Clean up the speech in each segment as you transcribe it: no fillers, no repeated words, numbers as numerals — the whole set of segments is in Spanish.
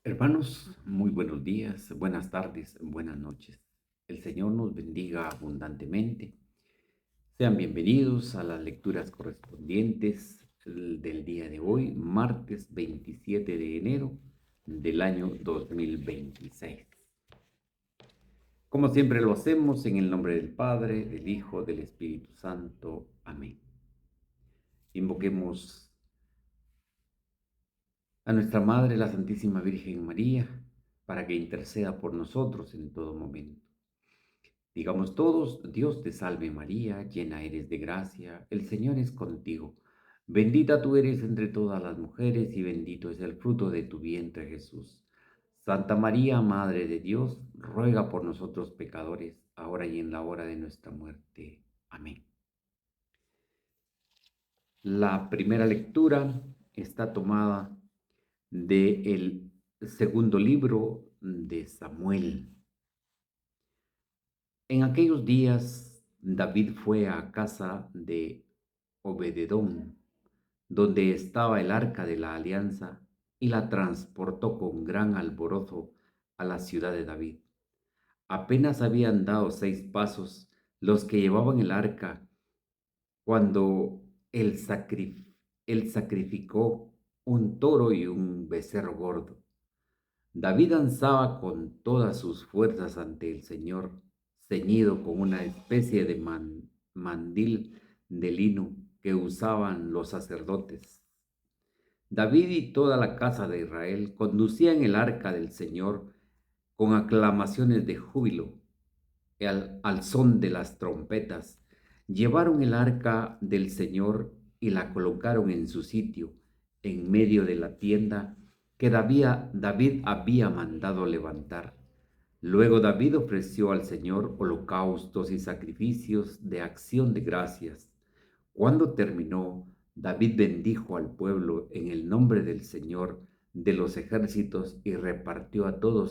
Hermanos, muy buenos días, buenas tardes, buenas noches. El Señor nos bendiga abundantemente. Sean bienvenidos a las lecturas correspondientes del día de hoy, martes 27 de enero del año 2026. Como siempre lo hacemos en el nombre del Padre, del Hijo, del Espíritu Santo. Amén. Invoquemos a nuestra Madre, la Santísima Virgen María, para que interceda por nosotros en todo momento. Digamos todos, Dios te salve María, llena eres de gracia, el Señor es contigo. Bendita tú eres entre todas las mujeres y bendito es el fruto de tu vientre Jesús. Santa María, Madre de Dios, ruega por nosotros pecadores, ahora y en la hora de nuestra muerte. Amén. La primera lectura está tomada del segundo libro de Samuel. En aquellos días, David fue a casa de Obededón, donde estaba el arca de la alianza, y la transportó con gran alborozo a la ciudad de David. Apenas habían dado 6 pasos los que llevaban el arca cuando él sacrificó un toro y un becerro gordo. David danzaba con todas sus fuerzas ante el Señor, ceñido con una especie de mandil de lino que usaban los sacerdotes. David y toda la casa de Israel conducían el arca del Señor con aclamaciones de júbilo. Al son de las trompetas, llevaron el arca del Señor y la colocaron en su sitio, en medio de la tienda que David había mandado levantar. Luego David ofreció al Señor holocaustos y sacrificios de acción de gracias. Cuando terminó, David bendijo al pueblo en el nombre del Señor de los ejércitos y repartió a todo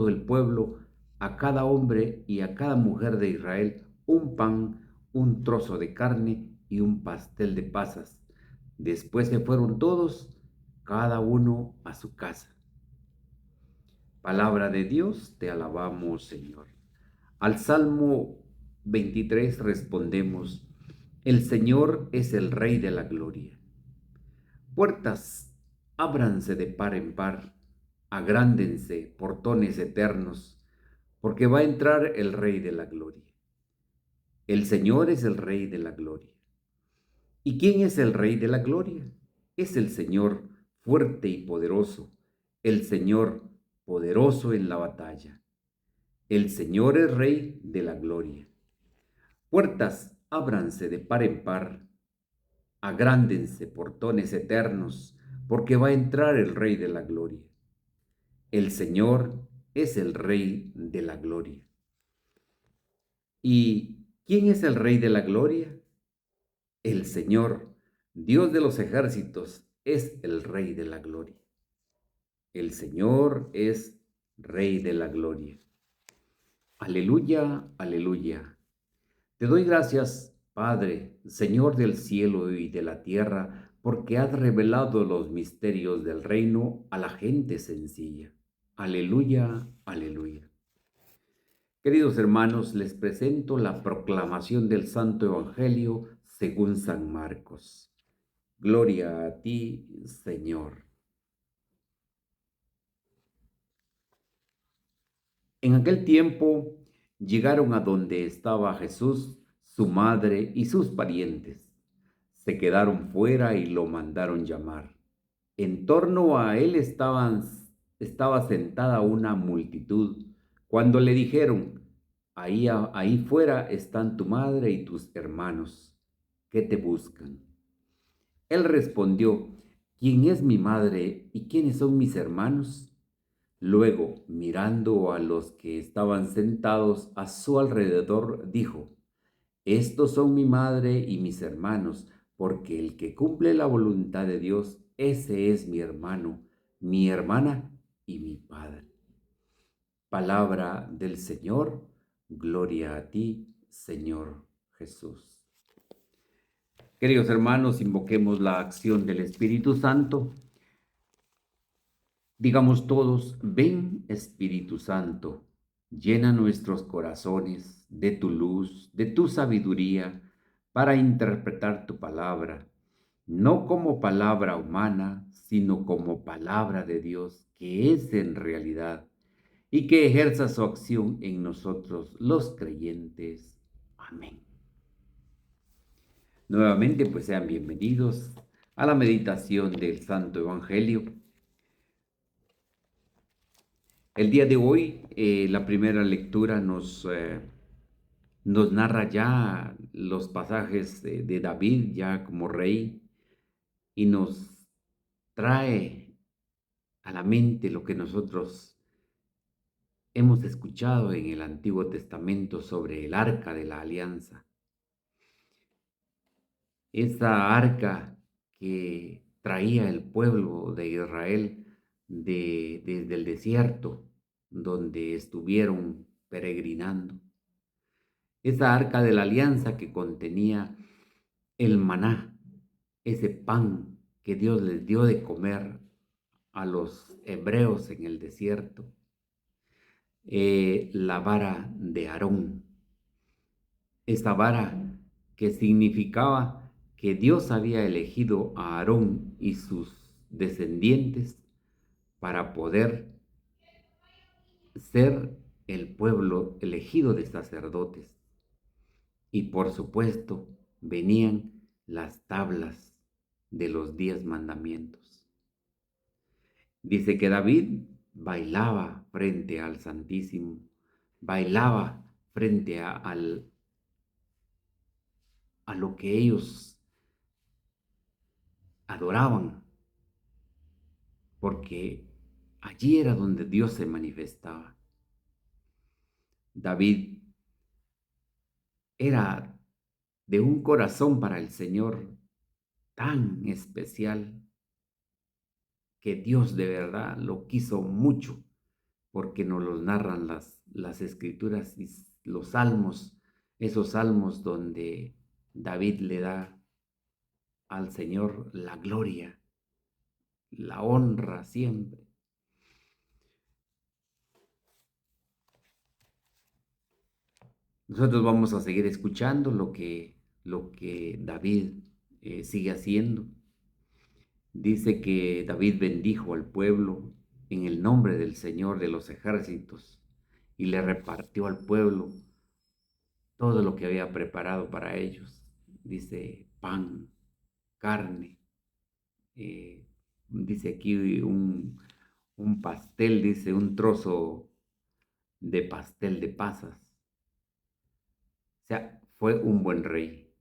el pueblo, a cada hombre y a cada mujer de Israel, un pan, un trozo de carne y un pastel de pasas. Después se fueron todos, cada uno a su casa. Palabra de Dios, te alabamos, Señor. Al Salmo 23 respondemos: el Señor es el Rey de la gloria. Puertas, ábranse de par en par, agrándense portones eternos, porque va a entrar el Rey de la gloria. El Señor es el Rey de la gloria. ¿Y quién es el Rey de la gloria? Es el Señor fuerte y poderoso, el Señor poderoso en la batalla. El Señor es Rey de la gloria. Puertas, ábranse de par en par, agrándense portones eternos, porque va a entrar el Rey de la gloria. El Señor es el Rey de la gloria. ¿Y quién es el Rey de la gloria? El Señor, Dios de los ejércitos, es el Rey de la gloria. El Señor es Rey de la gloria. Aleluya, aleluya. Te doy gracias, Padre, Señor del cielo y de la tierra, porque has revelado los misterios del reino a la gente sencilla. Aleluya, aleluya. Queridos hermanos, les presento la proclamación del Santo Evangelio según San Marcos. Gloria a ti, Señor. En aquel tiempo llegaron a donde estaba Jesús, su madre y sus parientes. Se quedaron fuera y lo mandaron llamar. En torno a él estaba sentada una multitud. Cuando le dijeron: ahí fuera están tu madre y tus hermanos, ¿qué te buscan? Él respondió: ¿quién es mi madre y quiénes son mis hermanos? Luego, mirando a los que estaban sentados a su alrededor, dijo: estos son mi madre y mis hermanos, porque el que cumple la voluntad de Dios, ese es mi hermano, mi hermana y mi padre. Palabra del Señor, gloria a ti, Señor Jesús. Queridos hermanos, invoquemos la acción del Espíritu Santo Digamos todos, ven Espíritu Santo, llena nuestros corazones de tu luz, de tu sabiduría, para interpretar tu palabra, no como palabra humana, sino como palabra de Dios, que es en realidad, y que ejerza su acción en nosotros los creyentes. Amén. Nuevamente, pues sean bienvenidos a la meditación del Santo Evangelio. El día de hoy, la primera lectura nos narra ya los pasajes de David ya como rey y nos trae a la mente lo que nosotros hemos escuchado en el Antiguo Testamento sobre el arca de la alianza. Esa arca que traía el pueblo de Israel desde el desierto donde estuvieron peregrinando. Esa arca de la alianza que contenía el maná, ese pan que Dios les dio de comer a los hebreos en el desierto, la vara de Aarón, esa vara que significaba que Dios había elegido a Aarón y sus descendientes para poder ser el pueblo elegido de sacerdotes. Y por supuesto, venían las tablas de los 10 mandamientos. Dice que David bailaba frente al Santísimo, bailaba frente a lo que ellos adoraban, porque allí era donde Dios se manifestaba. David era de un corazón para el Señor tan especial que Dios de verdad lo quiso mucho, porque nos los narran las escrituras y los salmos, esos salmos donde David le da al Señor la gloria, la honra siempre. Nosotros vamos a seguir escuchando lo que David sigue haciendo. Dice que David bendijo al pueblo en el nombre del Señor de los ejércitos y le repartió al pueblo todo lo que había preparado para ellos. Dice pan, carne, dice aquí un pastel, dice un trozo de pastel de pasas. O sea, fue un buen rey,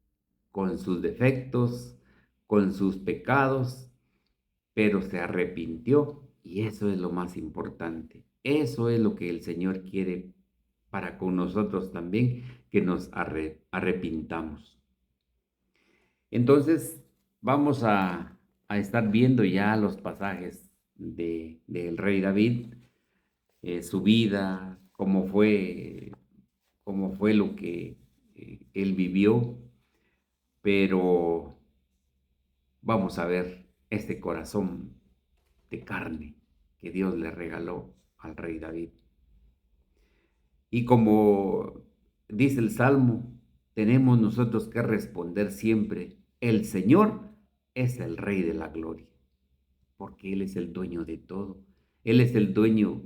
con sus defectos, con sus pecados, pero se arrepintió y eso es lo más importante. Eso es lo que el Señor quiere para con nosotros también, que nos arrepintamos. Entonces, vamos a estar viendo ya los pasajes del rey David, su vida, cómo fue lo que él vivió, pero vamos a ver este corazón de carne que Dios le regaló al rey David. Y como dice el Salmo, tenemos nosotros que responder siempre, el Señor es el Rey de la gloria, porque Él es el dueño de todo. Él es el dueño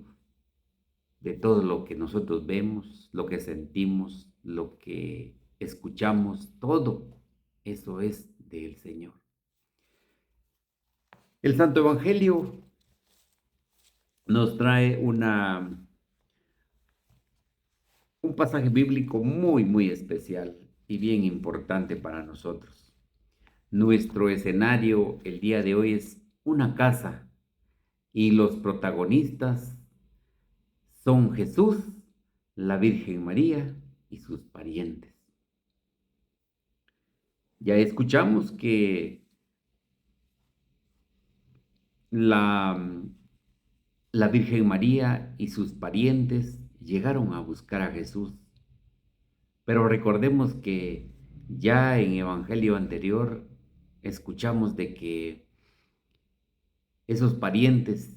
de todo lo que nosotros vemos, lo que sentimos, lo que escuchamos, todo eso es del Señor. El Santo Evangelio nos trae un pasaje bíblico muy, muy especial y bien importante para nosotros. Nuestro escenario el día de hoy es una casa y los protagonistas son Jesús, la Virgen María y sus parientes. Ya escuchamos que la, la Virgen María y sus parientes llegaron a buscar a Jesús, pero recordemos que ya en evangelio anterior escuchamos de que esos parientes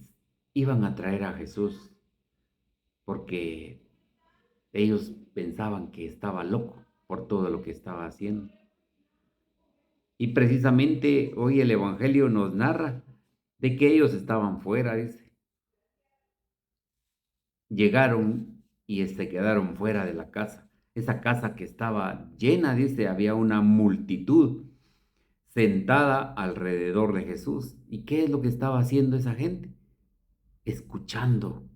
iban a traer a Jesús porque ellos pensaban que estaba loco por todo lo que estaba haciendo. Y precisamente hoy el Evangelio nos narra de que ellos estaban fuera, dice. Llegaron y se quedaron fuera de la casa. Esa casa que estaba llena, dice, había una multitud sentada alrededor de Jesús. ¿Y qué es lo que estaba haciendo esa gente? Escuchando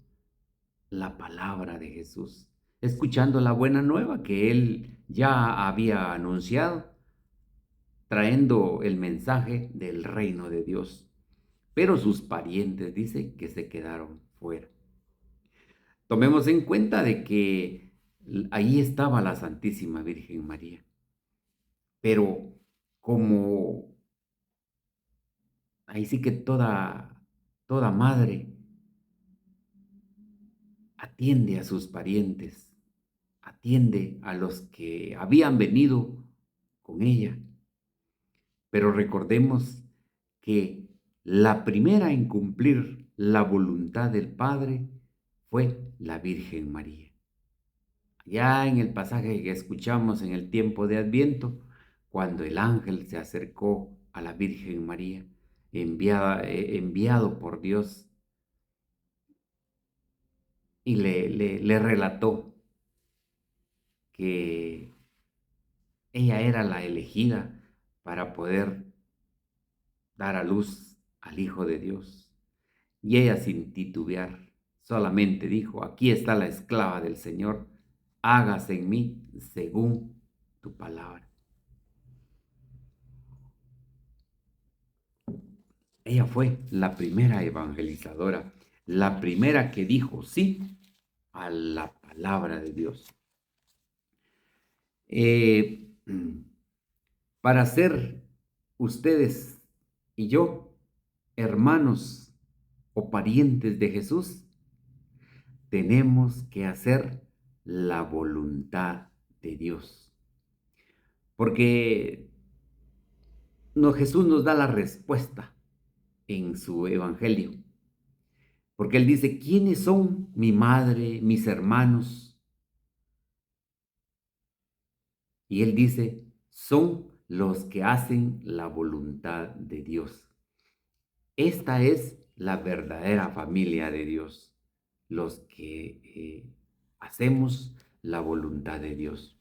la palabra de Jesús, escuchando la buena nueva que él ya había anunciado, trayendo el mensaje del reino de Dios. Pero sus parientes dice que se quedaron fuera. Tomemos en cuenta de que ahí estaba la Santísima Virgen María, pero como ahí sí que toda madre atiende a sus parientes, atiende a los que habían venido con ella. Pero recordemos que la primera en cumplir la voluntad del Padre fue la Virgen María. Ya en el pasaje que escuchamos en el tiempo de Adviento, cuando el ángel se acercó a la Virgen María, enviado por Dios, y le relató que ella era la elegida para poder dar a luz al Hijo de Dios. Y ella sin titubear solamente dijo, aquí está la esclava del Señor, hágase en mí según tu palabra. Ella fue la primera evangelizadora, la primera que dijo sí a la palabra de Dios. Eh, para ser ustedes y yo hermanos o parientes de Jesús, tenemos que hacer la voluntad de Dios. Porque Jesús nos da la respuesta en su evangelio. Porque Él dice, ¿quiénes son mi madre, mis hermanos? Y Él dice, son los que hacen la voluntad de Dios. Esta es la verdadera familia de Dios, los que hacemos la voluntad de Dios.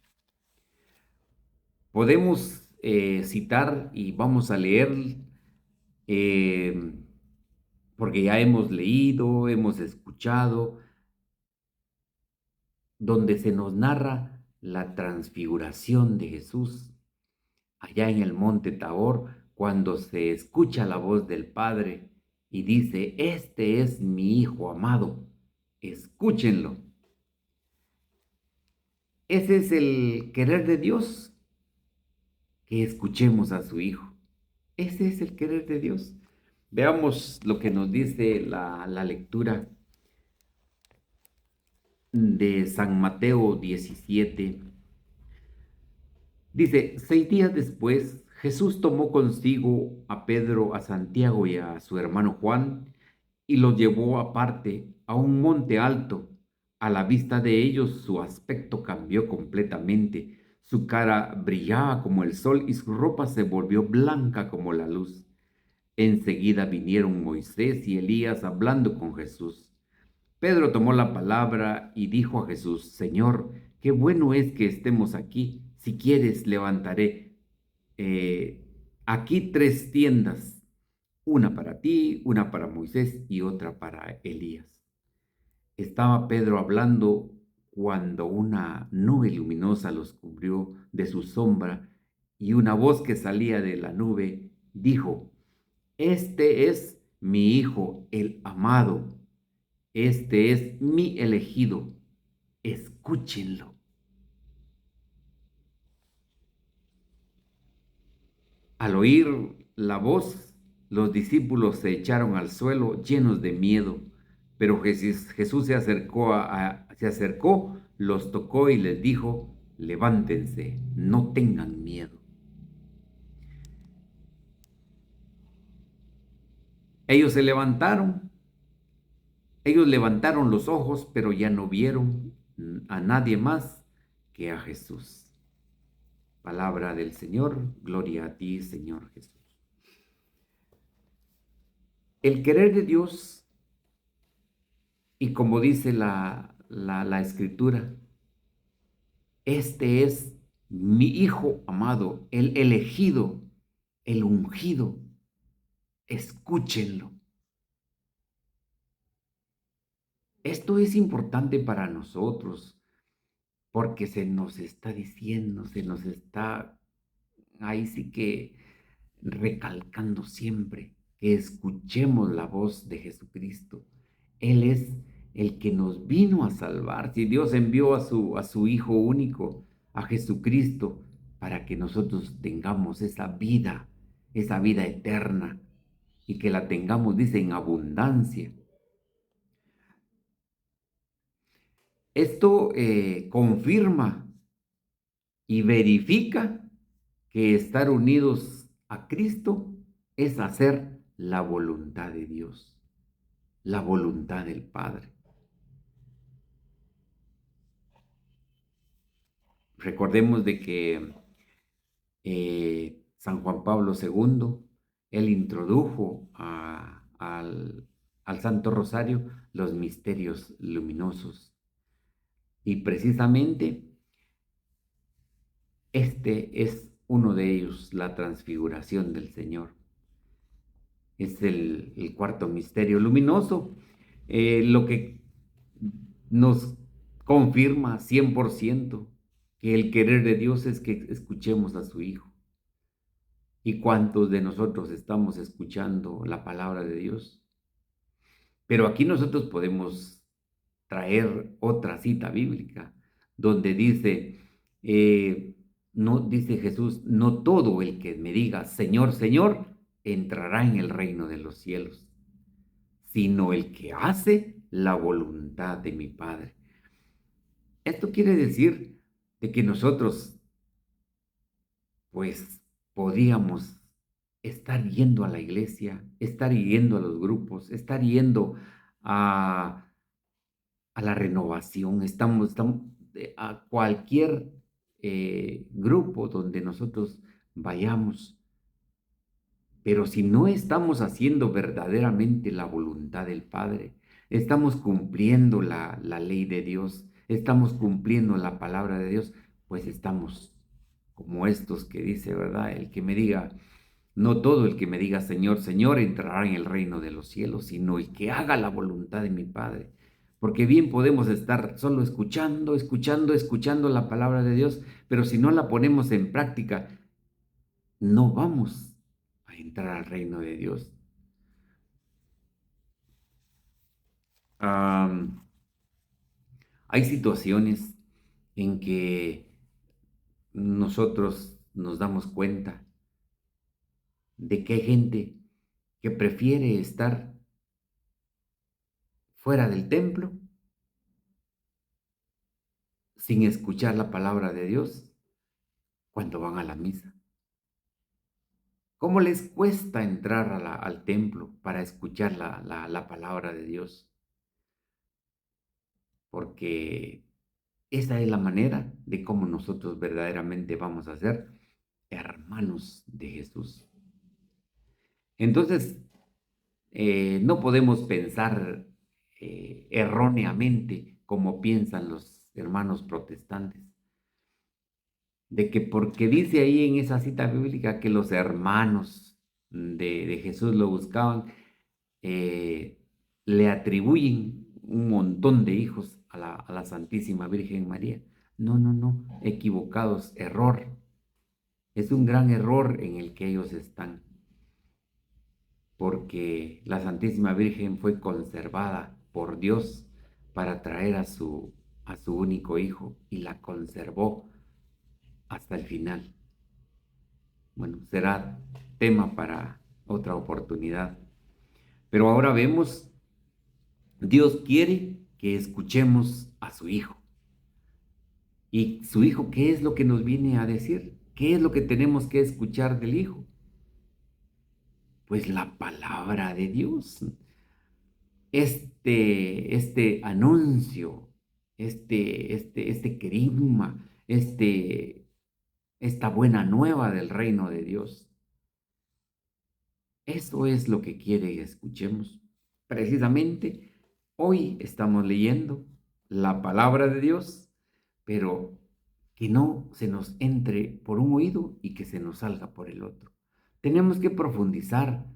Podemos citar y vamos a leer, eh, porque ya hemos leído, hemos escuchado, donde se nos narra la transfiguración de Jesús, allá en el monte Tabor, cuando se escucha la voz del Padre y dice, este es mi Hijo amado, escúchenlo. Ese es el querer de Dios, que escuchemos a su Hijo. Ese es el querer de Dios. Veamos lo que nos dice la lectura de San Mateo 17. Dice, 6 días después, Jesús tomó consigo a Pedro, a Santiago y a su hermano Juan, y los llevó aparte a un monte alto. A la vista de ellos su aspecto cambió completamente. Su cara brillaba como el sol y su ropa se volvió blanca como la luz. Enseguida vinieron Moisés y Elías hablando con Jesús. Pedro tomó la palabra y dijo a Jesús, Señor, qué bueno es que estemos aquí. Si quieres, levantaré aquí 3 tiendas, una para ti, una para Moisés y otra para Elías. Estaba Pedro hablando cuando una nube luminosa los cubrió de su sombra y una voz que salía de la nube dijo, este es mi Hijo, el amado. Este es mi elegido. Escúchenlo. Al oír la voz, los discípulos se echaron al suelo llenos de miedo, pero Jesús se acercó, los tocó y les dijo, levántense, no tengan miedo. Ellos se levantaron Ellos levantaron los ojos, pero ya no vieron a nadie más que a Jesús. Palabra del Señor, gloria a ti, Señor Jesús. El querer de Dios, y como dice la Escritura, este es mi Hijo amado, el elegido, el ungido. Escúchenlo. Esto es importante para nosotros porque se nos está diciendo, se nos está ahí sí que recalcando siempre que escuchemos la voz de Jesucristo. Él es el que nos vino a salvar. Si Dios envió a su Hijo único, a Jesucristo, para que nosotros tengamos esa vida eterna, y que la tengamos, dice, en abundancia. Esto confirma y verifica que estar unidos a Cristo es hacer la voluntad de Dios, la voluntad del Padre. Recordemos de que San Juan Pablo II, él introdujo al Santo Rosario los misterios luminosos. Y precisamente este es uno de ellos, la transfiguración del Señor. Es el cuarto misterio luminoso, lo que nos confirma 100% que el querer de Dios es que escuchemos a su Hijo. ¿Y cuántos de nosotros estamos escuchando la palabra de Dios? Pero aquí nosotros podemos traer otra cita bíblica donde dice, no dice Jesús, no todo el que me diga Señor, Señor, entrará en el reino de los cielos, sino el que hace la voluntad de mi Padre. Esto quiere decir de que nosotros, pues, podríamos estar yendo a la iglesia, estar yendo a los grupos, estar yendo a, a la renovación, estamos a cualquier grupo donde nosotros vayamos. Pero si no estamos haciendo verdaderamente la voluntad del Padre, estamos cumpliendo la ley de Dios, estamos cumpliendo la palabra de Dios, pues estamos como estos que dice, ¿verdad? El que me diga, no todo el que me diga Señor, Señor entrará en el reino de los cielos, sino el que haga la voluntad de mi Padre. Porque bien podemos estar solo escuchando la palabra de Dios, pero si no la ponemos en práctica, no vamos a entrar al reino de Dios. Am, Hay situaciones en que nosotros nos damos cuenta de que hay gente que prefiere estar fuera del templo sin escuchar la palabra de Dios cuando van a la misa. ¿Cómo les cuesta entrar al templo para escuchar la palabra de Dios? Porque esa es la manera de cómo nosotros verdaderamente vamos a ser hermanos de Jesús. Entonces, no podemos pensar erróneamente como piensan los hermanos protestantes, de que porque dice ahí en esa cita bíblica que los hermanos de Jesús lo buscaban, eh, le atribuyen un montón de hijos a la Santísima Virgen María. No, no, no, equivocados, error. Es un gran error en el que ellos están, porque la Santísima Virgen fue conservada por Dios para traer a su único hijo y la conservó hasta el final. Bueno, será tema para otra oportunidad. Pero ahora vemos, Dios quiere que escuchemos a su Hijo. ¿Y su Hijo qué es lo que nos viene a decir? ¿Qué es lo que tenemos que escuchar del Hijo? Pues la palabra de Dios. este anuncio, este querigma, esta buena nueva del reino de Dios. Eso es lo que quiere que escuchemos. Precisamente hoy estamos leyendo la palabra de Dios, pero que no se nos entre por un oído y que se nos salga por el otro. Tenemos que profundizar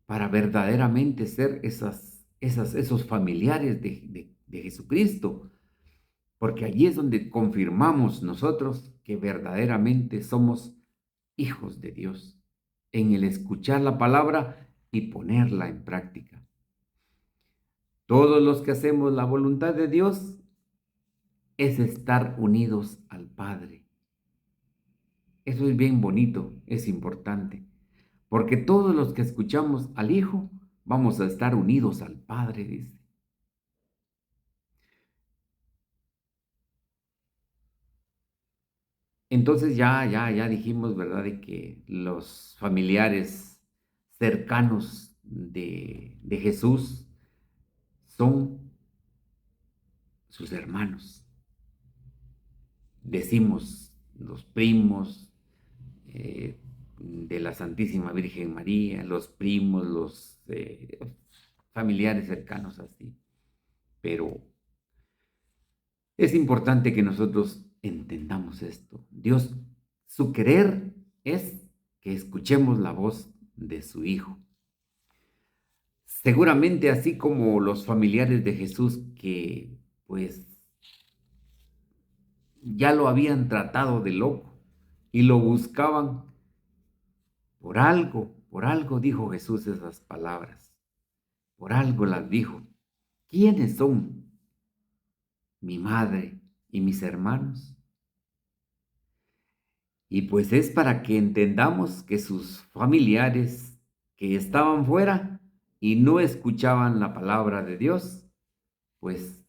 para verdaderamente ser esos familiares de Jesucristo, porque allí es donde confirmamos nosotros que verdaderamente somos hijos de Dios, en el escuchar la palabra y ponerla en práctica. Todos los que hacemos la voluntad de Dios es estar unidos al Padre. Eso es bien bonito, es importante, porque todos los que escuchamos al Hijo vamos a estar unidos al Padre, dice. Entonces ya dijimos, ¿verdad?, de que los familiares cercanos de Jesús son sus hermanos. Decimos los primos de la Santísima Virgen María, los primos, los familiares cercanos así. Pero es importante que nosotros entendamos esto. Dios, su querer es que escuchemos la voz de su Hijo. Seguramente así como los familiares de Jesús que pues ya lo habían tratado de loco y lo buscaban por algo dijo Jesús esas palabras, por algo las dijo. ¿Quiénes son mi madre y mis hermanos? Y pues es para que entendamos que sus familiares que estaban fuera y no escuchaban la palabra de Dios, pues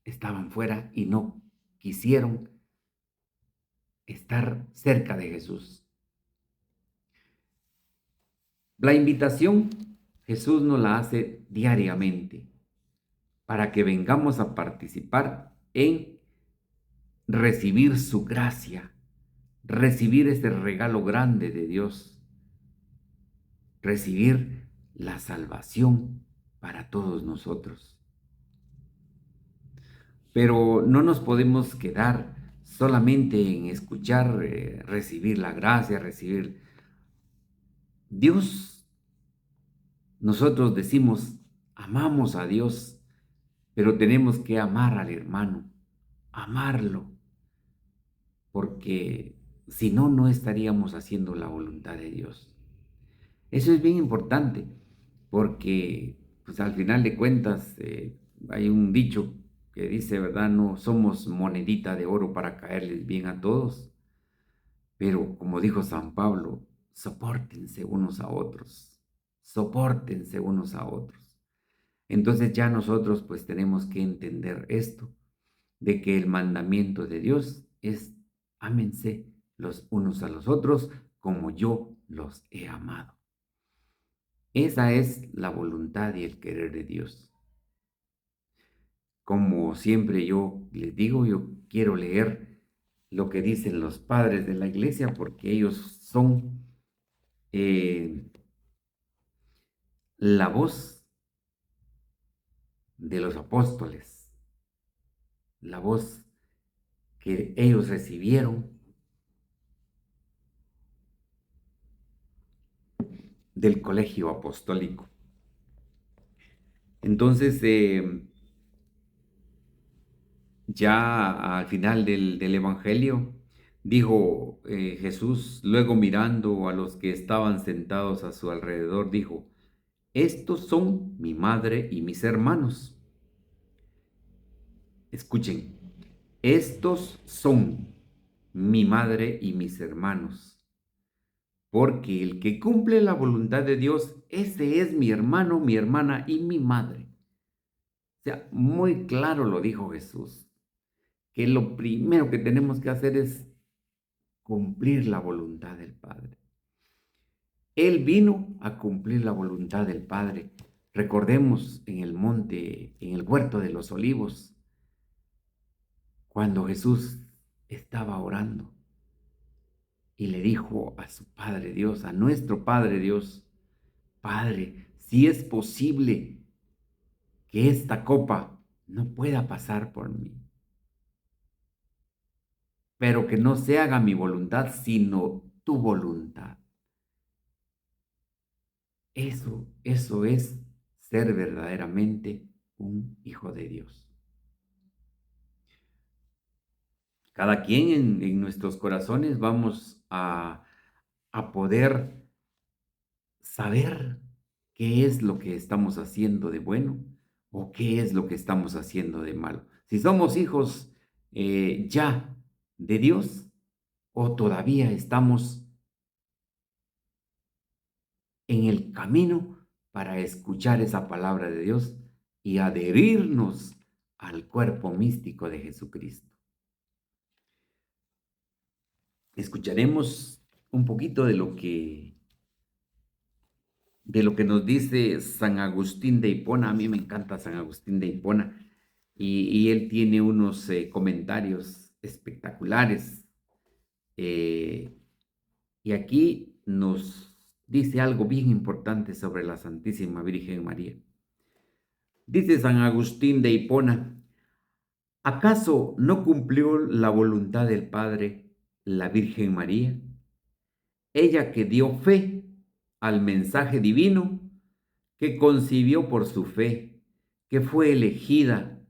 estaban fuera y no quisieron estar cerca de Jesús. La invitación Jesús nos la hace diariamente para que vengamos a participar en recibir su gracia, recibir este regalo grande de Dios, recibir la salvación para todos nosotros. Pero no nos podemos quedar solamente en escuchar, recibir la gracia, recibir Dios. Nosotros decimos, amamos a Dios, pero tenemos que amar al hermano, amarlo, porque si no, no estaríamos haciendo la voluntad de Dios. Eso es bien importante, porque pues al final de cuentas hay un dicho que dice, ¿verdad? No somos monedita de oro para caerles bien a todos, pero como dijo San Pablo, sopórtense unos a otros, sopórtense unos a otros. Entonces ya nosotros pues tenemos que entender esto, de que el mandamiento de Dios es ámense los unos a los otros como yo los he amado. Esa es la voluntad y el querer de Dios. Como siempre yo les digo, yo quiero leer lo que dicen los padres de la iglesia porque ellos son eh, la voz de los apóstoles, la voz que ellos recibieron del colegio apostólico. Entonces, ya al final del Evangelio, dijo Jesús, luego mirando a los que estaban sentados a su alrededor, dijo, estos son mi madre y mis hermanos. Escuchen, estos son mi madre y mis hermanos, porque el que cumple la voluntad de Dios, ese es mi hermano, mi hermana y mi madre. O sea, muy claro lo dijo Jesús, que lo primero que tenemos que hacer es cumplir la voluntad del Padre. Él vino a cumplir la voluntad del Padre, Recordemos en el monte, en el huerto de los olivos, cuando Jesús estaba orando y le dijo a su Padre Dios, a nuestro Padre Dios: Padre, si es posible que esta copa no pueda pasar por mí, pero que no se haga mi voluntad, sino tu voluntad. Eso es ser verdaderamente un hijo de Dios. Cada quien en nuestros corazones vamos a poder saber qué es lo que estamos haciendo de bueno o qué es lo que estamos haciendo de malo. Si somos hijos ya de Dios o todavía estamos en el camino para escuchar esa palabra de Dios y adherirnos al cuerpo místico de Jesucristo. Escucharemos un poquito de lo que nos dice San Agustín de Hipona. A mí me encanta San Agustín de Hipona y él tiene unos comentarios espectaculares. eh, y aquí nos dice algo bien importante sobre la Santísima Virgen María. Dice San Agustín de Hipona: ¿acaso no cumplió la voluntad del Padre la Virgen María? Ella que dio fe al mensaje divino, que concibió por su fe, que fue elegida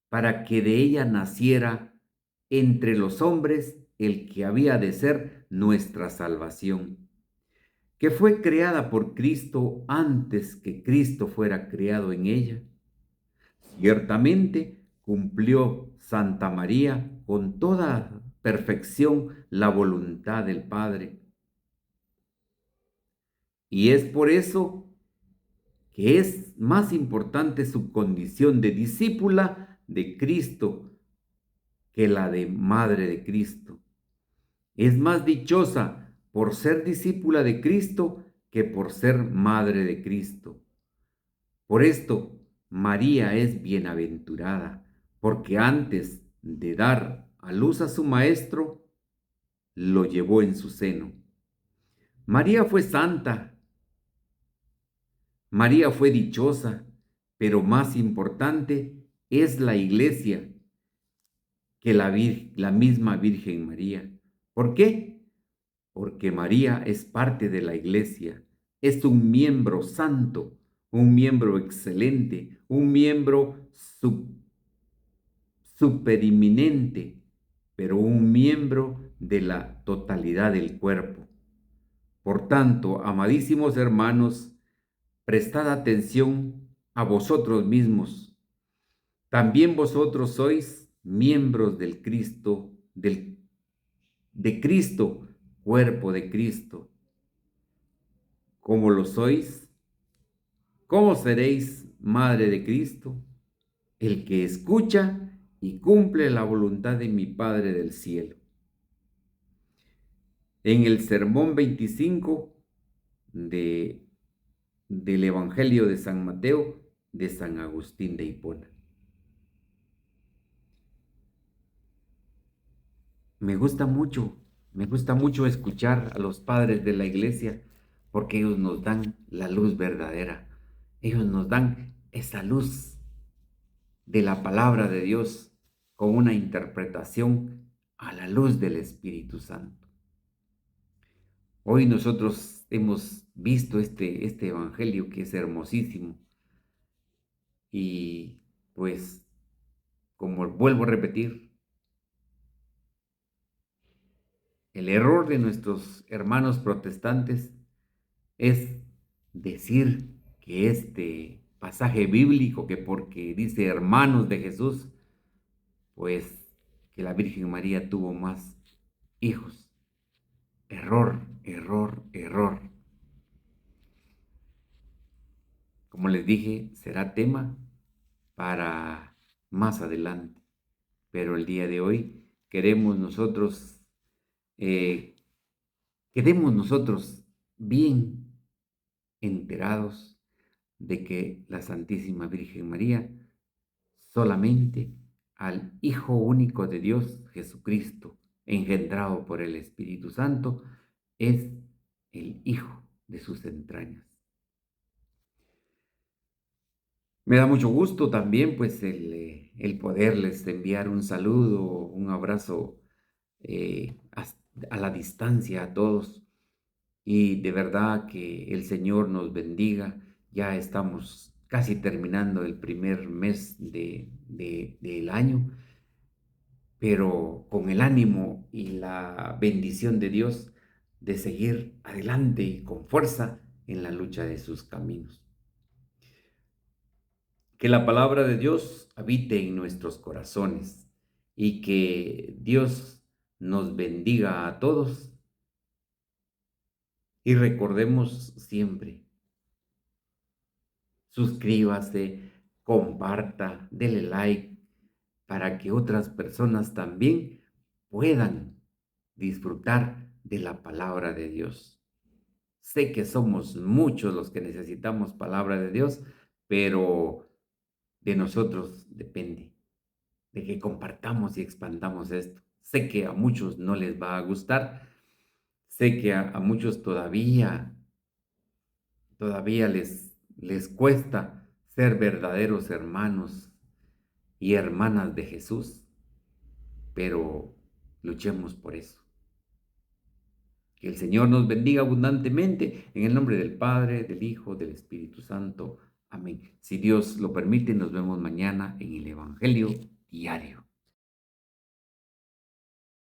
para que de ella naciera entre los hombres el que había de ser nuestra salvación, que fue creada por Cristo antes que Cristo fuera creado en ella. Ciertamente cumplió Santa María con toda perfección la voluntad del Padre. Y es por eso que es más importante su condición de discípula de Cristo que la de madre de Cristo. Es más dichosa por ser discípula de Cristo que por ser madre de Cristo. Por esto, María es bienaventurada, porque antes de dar a luz a su maestro, lo llevó en su seno. María fue santa, María fue dichosa, pero más importante es la iglesia que la misma Virgen María. ¿Por qué? Porque María es parte de la iglesia, es un miembro santo, un miembro excelente, un miembro superiminente, pero un miembro de la totalidad del cuerpo. Por tanto, amadísimos hermanos, prestad atención a vosotros mismos. También vosotros sois miembros del Cristo, de Cristo, cuerpo de Cristo. ¿Cómo lo sois? ¿Cómo seréis madre de Cristo? El que escucha y cumple la voluntad de mi Padre del cielo. En el sermón 25 de, del Evangelio de San Mateo, de San Agustín de Hipona. Me gusta mucho, me gusta mucho escuchar a los padres de la iglesia porque ellos nos dan la luz verdadera. Ellos nos dan esa luz de la palabra de Dios con una interpretación a la luz del Espíritu Santo. Hoy nosotros hemos visto este evangelio que es hermosísimo y pues, como vuelvo a repetir, el error de nuestros hermanos protestantes es decir que este pasaje bíblico, que porque dice hermanos de Jesús, pues que la Virgen María tuvo más hijos. Error, error, error. Como les dije, será tema para más adelante. Pero el día de hoy queremos nosotros, eh, quedemos nosotros bien enterados de que la Santísima Virgen María solamente al Hijo único de Dios, Jesucristo, engendrado por el Espíritu Santo, es el Hijo de sus entrañas. Me da mucho gusto también, pues, el poderles enviar un saludo, un abrazo a la distancia a todos. Y de verdad que el Señor nos bendiga. Ya estamos casi terminando el primer mes del año, pero con el ánimo y la bendición de Dios de seguir adelante y con fuerza en la lucha de sus caminos. Que la palabra de Dios habite en nuestros corazones y que Dios nos bendiga a todos y recordemos siempre, suscríbase, comparta, dele like para que otras personas también puedan disfrutar de la palabra de Dios. Sé que somos muchos los que necesitamos palabra de Dios, pero de nosotros depende de que compartamos y expandamos esto. Sé que a muchos no les va a gustar, sé que a muchos todavía les cuesta ser verdaderos hermanos y hermanas de Jesús, pero luchemos por eso. Que el Señor nos bendiga abundantemente en el nombre del Padre, del Hijo, del Espíritu Santo. Amén. Si Dios lo permite, nos vemos mañana en el Evangelio Diario.